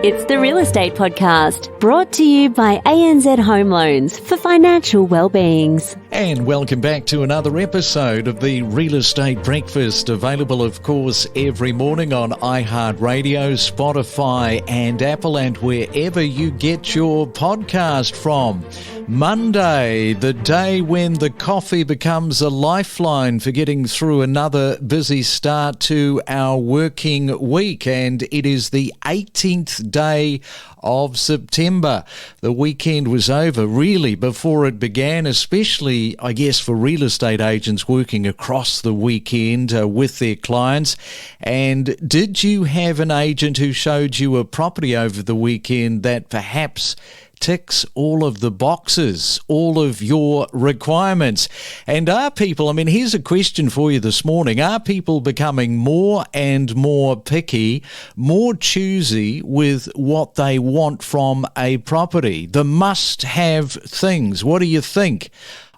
It's the Real Estate Podcast, brought to you by ANZ Home Loans for financial well-beings. And welcome back to another episode of the Real Estate Breakfast, available, of course, every morning on iHeartRadio, Spotify and Apple, and wherever you get your podcast from. Monday, the day when the coffee becomes a lifeline for getting through another busy start to our working week, and it is the 18th day of September. The weekend was over really before it began, especially, I guess, for real estate agents working across the weekend with their clients. And did you have an agent who showed you a property over the weekend that perhaps ticks all of the boxes, all of your requirements? And are people, here's a question for you this morning, are people becoming more and more picky, more choosy with what they want from a property? The must-have things. What do you think?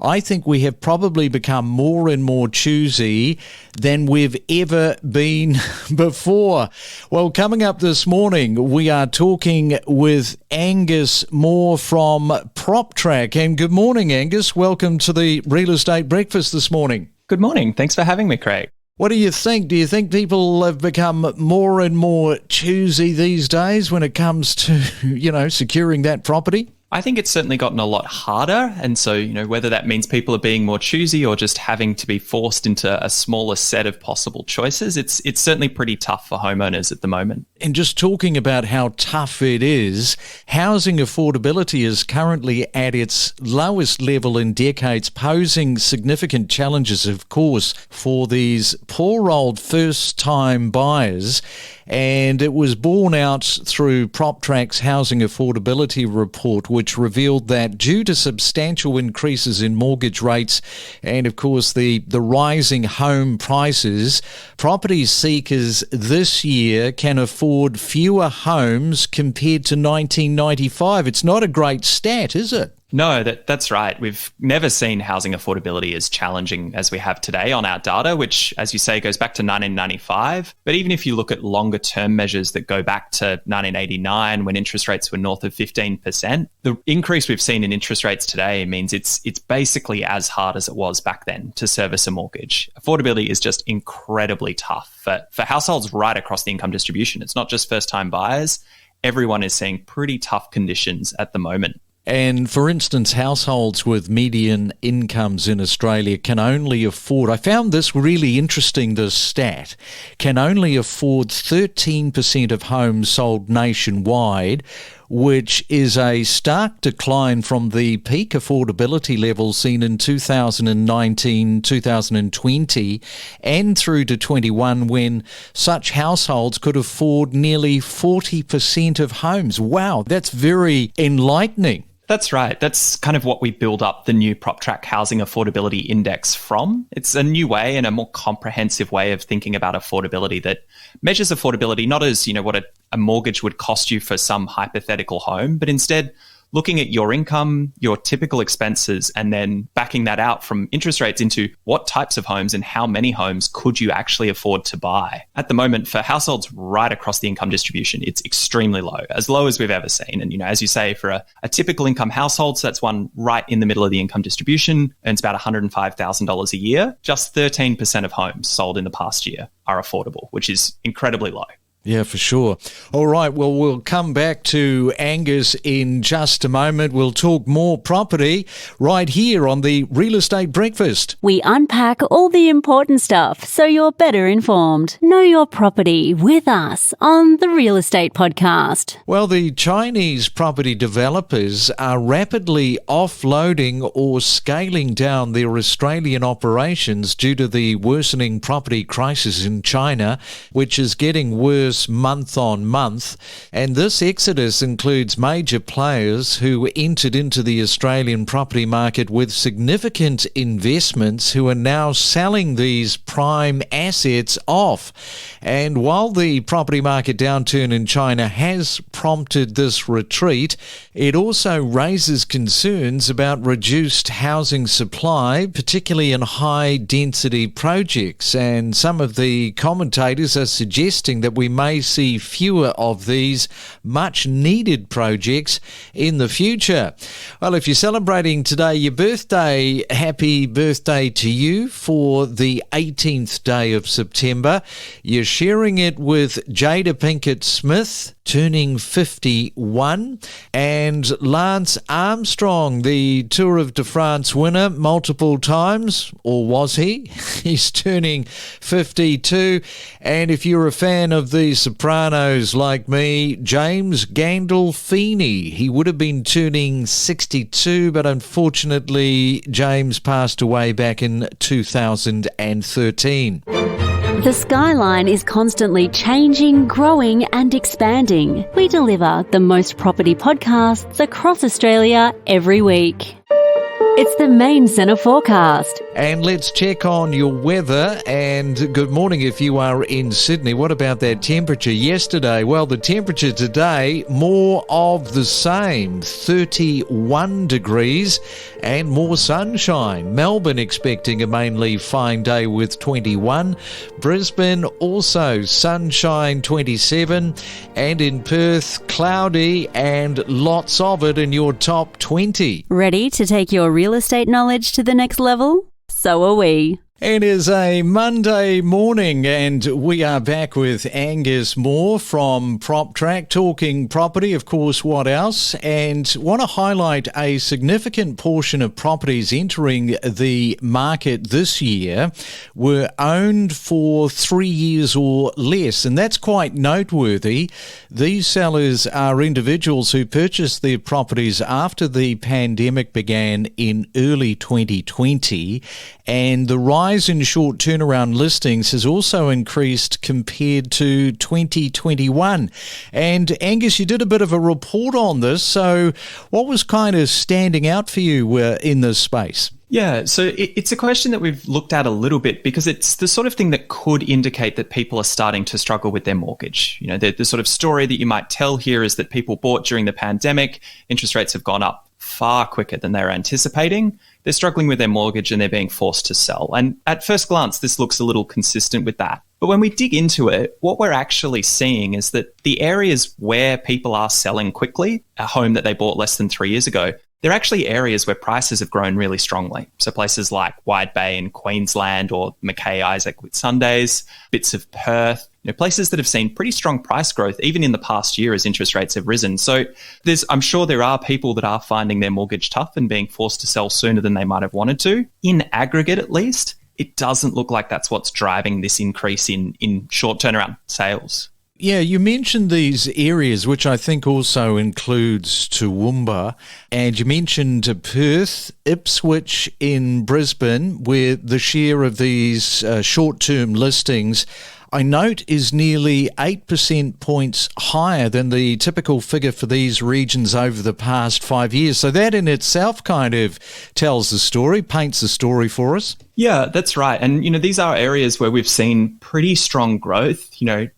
I think we have probably become more and more choosy than we've ever been before. Well, coming up this morning, we are talking with Angus Moore from Proptrak. And good morning, Angus. Welcome to the Real Estate Breakfast this morning. Good morning. Thanks for having me, Craig. What do you think? Do you think people have become more and more choosy these days when it comes to, securing that property? I think it's certainly gotten a lot harder. And so, whether that means people are being more choosy or just having to be forced into a smaller set of possible choices, it's certainly pretty tough for homeowners at the moment. And just talking about how tough it is, housing affordability is currently at its lowest level in decades, posing significant challenges, of course, for these poor old first-time buyers. And it was borne out through Proptrak's Housing Affordability Report, which revealed that due to substantial increases in mortgage rates and, of course, the rising home prices, property seekers this year can afford fewer homes compared to 1995. It's not a great stat, is it? No, that's right. We've never seen housing affordability as challenging as we have today on our data, which, as you say, goes back to 1995. But even if you look at longer term measures that go back to 1989, when interest rates were north of 15%, the increase we've seen in interest rates today means it's basically as hard as it was back then to service a mortgage. Affordability is just incredibly tough for households right across the income distribution. It's not just first-time buyers. Everyone is seeing pretty tough conditions at the moment. And for instance, households with median incomes in Australia can only afford, I found this really interesting, this stat, can only afford 13% of homes sold nationwide, which is a stark decline from the peak affordability levels seen in 2019, 2020, and through to 21, when such households could afford nearly 40% of homes. Wow, that's very enlightening. That's right. That's kind of what we build up the new Proptrak Housing Affordability Index from. It's a new way and a more comprehensive way of thinking about affordability that measures affordability not as, what a mortgage would cost you for some hypothetical home, but instead looking at your income, your typical expenses, and then backing that out from interest rates into what types of homes and how many homes could you actually afford to buy. At the moment, for households right across the income distribution, it's extremely low as we've ever seen. And, as you say, for a typical income household, so that's one right in the middle of the income distribution, earns about $105,000 a year, just 13% of homes sold in the past year are affordable, which is incredibly low. Yeah, for sure. All right, well, we'll come back to Angus in just a moment. We'll talk more property right here on the Real Estate Breakfast. We unpack all the important stuff so you're better informed. Know your property with us on the Real Estate Podcast. Well, the Chinese property developers are rapidly offloading or scaling down their Australian operations due to the worsening property crisis in China, which is getting worse month on month. And this exodus includes major players who entered into the Australian property market with significant investments who are now selling these prime assets off. And while the property market downturn in China has prompted this retreat, it also raises concerns about reduced housing supply, particularly in high-density projects. And some of the commentators are suggesting that we may may see fewer of these much needed projects in the future. Well, if you're celebrating today your birthday, happy birthday to you for the 18th day of September. You're sharing it with Jada Pinkett Smith, turning 51, and Lance Armstrong, the Tour de France winner multiple times, or was he? He's turning 52. And if you're a fan of The Sopranos like me, James Gandolfini, he would have been turning 62, but unfortunately James passed away back in 2013. The skyline is constantly changing, growing and expanding. We deliver the most property podcasts across Australia every week. It's the Main Centre Forecast. And let's check on your weather. And good morning if you are in Sydney. What about that temperature yesterday? Well, the temperature today, more of the same, 31 degrees and more sunshine. Melbourne expecting a mainly fine day with 21. Brisbane also sunshine, 27. And in Perth, cloudy and lots of it in your top 20. Ready to take your real estate knowledge to the next level? So are we. It is a Monday morning and we are back with Angus Moore from Proptrak, talking property, of course, what else? And want to highlight a significant portion of properties entering the market this year were owned for 3 years or less, and that's quite noteworthy. These sellers are individuals who purchased their properties after the pandemic began in early 2020, and the rise in short turnaround listings has also increased compared to 2021. And Angus, you did a bit of a report on this, so what was kind of standing out for you in this space? Yeah, so it's a question that we've looked at a little bit because it's the sort of thing that could indicate that people are starting to struggle with their mortgage. You know, the sort of story that you might tell here is that people bought during the pandemic, interest rates have gone up far quicker than they were anticipating. They're struggling with their mortgage and they're being forced to sell. And at first glance, this looks a little consistent with that. But when we dig into it, what we're actually seeing is that the areas where people are selling quickly, a home that they bought less than 3 years ago, they're actually areas where prices have grown really strongly. So places like Wide Bay in Queensland or Mackay Isaac Whitsundays, bits of Perth, places that have seen pretty strong price growth even in the past year as interest rates have risen. So I'm sure there are people that are finding their mortgage tough and being forced to sell sooner than they might have wanted to. In aggregate, at least, it doesn't look like that's what's driving this increase in short turnaround sales. Yeah, you mentioned these areas, which I think also includes Toowoomba, and you mentioned Perth, Ipswich in Brisbane, where the share of these short-term listings, I note, is nearly 8% points higher than the typical figure for these regions over the past 5 years. So that in itself kind of tells the story, paints the story for us. Yeah, that's right. And, these are areas where we've seen pretty strong growth.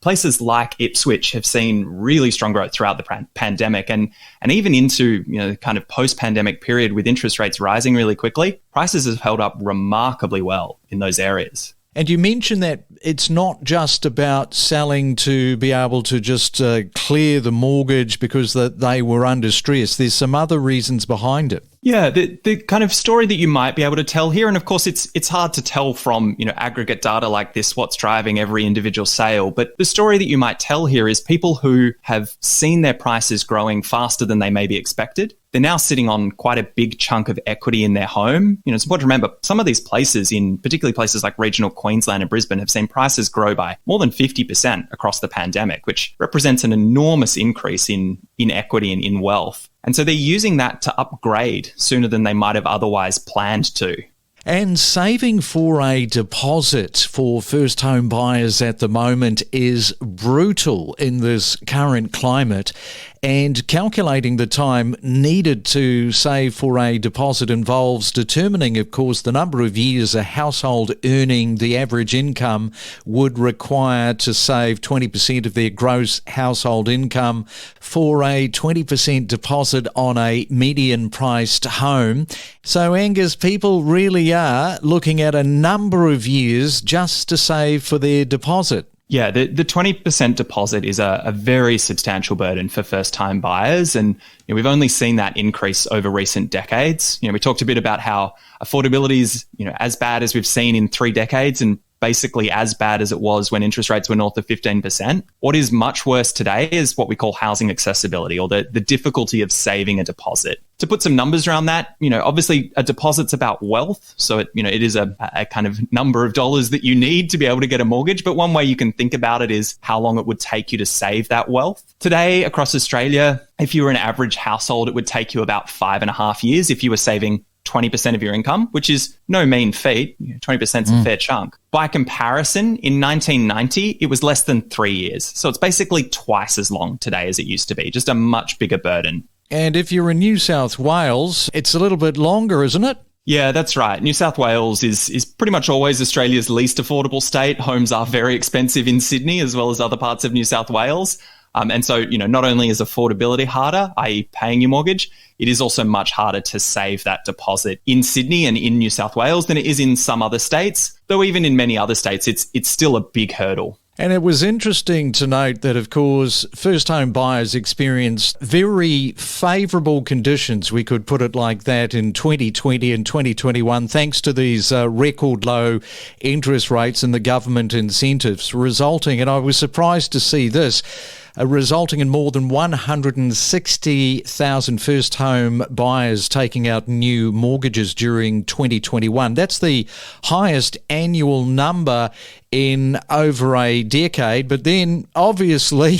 Places like Ipswich have seen really strong growth throughout the pandemic and even into, kind of post-pandemic period with interest rates rising really quickly. Prices have held up remarkably well in those areas. And you mentioned that it's not just about selling to be able to just clear the mortgage because they were under stress. There's some other reasons behind it. Yeah, the kind of story that you might be able to tell here, and of course it's hard to tell from aggregate data like this what's driving every individual sale, but the story that you might tell here is people who have seen their prices growing faster than they maybe expected. They're now sitting on quite a big chunk of equity in their home. It's important to remember some of these places, particularly places like regional Queensland and Brisbane, have seen prices grow by more than 50% across the pandemic, which represents an enormous increase in equity and in wealth. And so they're using that to upgrade sooner than they might have otherwise planned to. And saving for a deposit for first home buyers at the moment is brutal in this current climate. And calculating the time needed to save for a deposit involves determining, of course, the number of years a household earning the average income would require to save 20% of their gross household income for a 20% deposit on a median-priced home. So, Angus, people really are looking at a number of years just to save for their deposit. Yeah, the 20% deposit is a very substantial burden for first-time buyers, and we've only seen that increase over recent decades. We talked a bit about how affordability is as bad as we've seen in 3 decades, and basically as bad as it was when interest rates were north of 15%. What is much worse today is what we call housing accessibility, or the difficulty of saving a deposit. To put some numbers around that, obviously a deposit's about wealth. So it is a kind of number of dollars that you need to be able to get a mortgage. But one way you can think about it is how long it would take you to save that wealth. Today, across Australia, if you were an average household, it would take you about 5.5 years if you were saving 20% of your income, which is no mean feat. 20% is a fair chunk. By comparison, in 1990, it was less than 3 years. So it's basically twice as long today as it used to be, just a much bigger burden. And if you're in New South Wales, it's a little bit longer, isn't it? Yeah, that's right. New South Wales is pretty much always Australia's least affordable state. Homes are very expensive in Sydney as well as other parts of New South Wales. And so, not only is affordability harder, i.e. paying your mortgage, it is also much harder to save that deposit in Sydney and in New South Wales than it is in some other states, though even in many other states, it's still a big hurdle. And it was interesting to note that, of course, first-home buyers experienced very favourable conditions, we could put it like that, in 2020 and 2021, thanks to these record low interest rates and the government incentives, resulting, and I was surprised to see this, resulting in more than 160,000 first-home buyers taking out new mortgages during 2021. That's the highest annual number in over a decade. But then, obviously,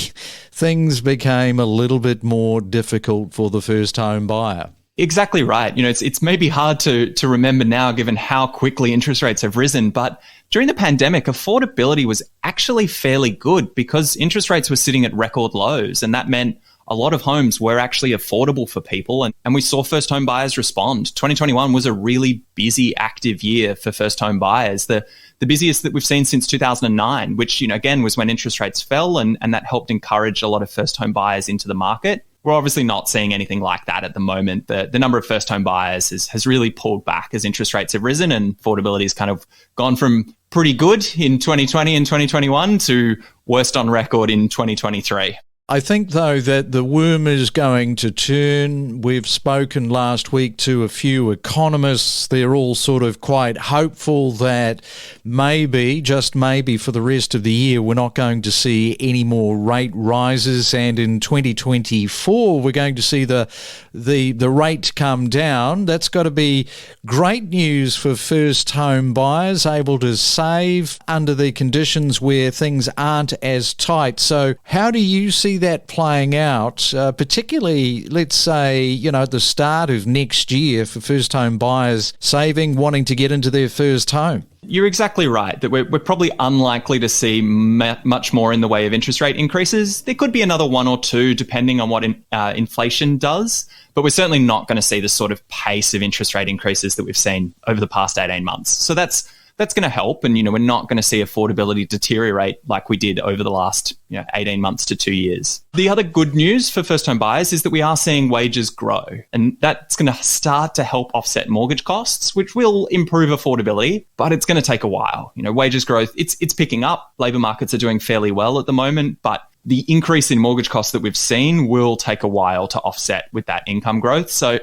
things became a little bit more difficult for the first-home buyer. Exactly right. It's maybe hard to remember now given how quickly interest rates have risen, but during the pandemic, affordability was actually fairly good because interest rates were sitting at record lows, and that meant a lot of homes were actually affordable for people, and we saw first home buyers respond. 2021 was a really busy, active year for first home buyers, the busiest that we've seen since 2009, which, again, was when interest rates fell, and that helped encourage a lot of first home buyers into the market. We're obviously not seeing anything like that at the moment. The number of first-home buyers has really pulled back as interest rates have risen, and affordability has kind of gone from pretty good in 2020 and 2021 to worst on record in 2023. I think, though, that the worm is going to turn. We've spoken last week to a few economists. They're all sort of quite hopeful that maybe, just maybe, for the rest of the year, we're not going to see any more rate rises. And in 2024, we're going to see the rate come down. That's got to be great news for first home buyers, able to save under the conditions where things aren't as tight. So how do you see that playing out, particularly, let's say, at the start of next year for first home buyers saving, wanting to get into their first home? You're exactly right that we're probably unlikely to see much more in the way of interest rate increases. There could be another 1 or 2 depending on what inflation does, but we're certainly not going to see the sort of pace of interest rate increases that we've seen over the past 18 months. So that's going to help, and we're not going to see affordability deteriorate like we did over the last 18 months to 2 years. The other good news for first home buyers is that we are seeing wages grow, and that's going to start to help offset mortgage costs, which will improve affordability, but it's going to take a while. Wages growth, it's picking up. Labour markets are doing fairly well at the moment, but the increase in mortgage costs that we've seen will take a while to offset with that income growth. So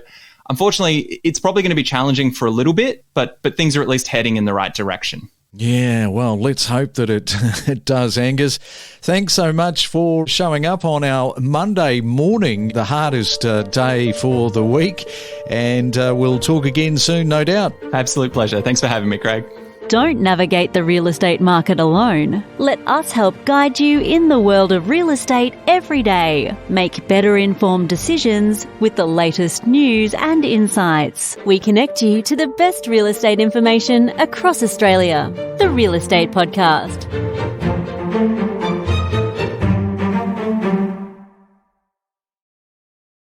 unfortunately, it's probably going to be challenging for a little bit, but things are at least heading in the right direction. Yeah, well, let's hope that it does, Angus. Thanks so much for showing up on our Monday morning, the hardest day for the week, and we'll talk again soon, no doubt. Absolute pleasure. Thanks for having me, Craig. Don't navigate the real estate market alone. Let us help guide you in the world of real estate every day. Make better informed decisions with the latest news and insights. We connect you to the best real estate information across Australia. The Real Estate Podcast.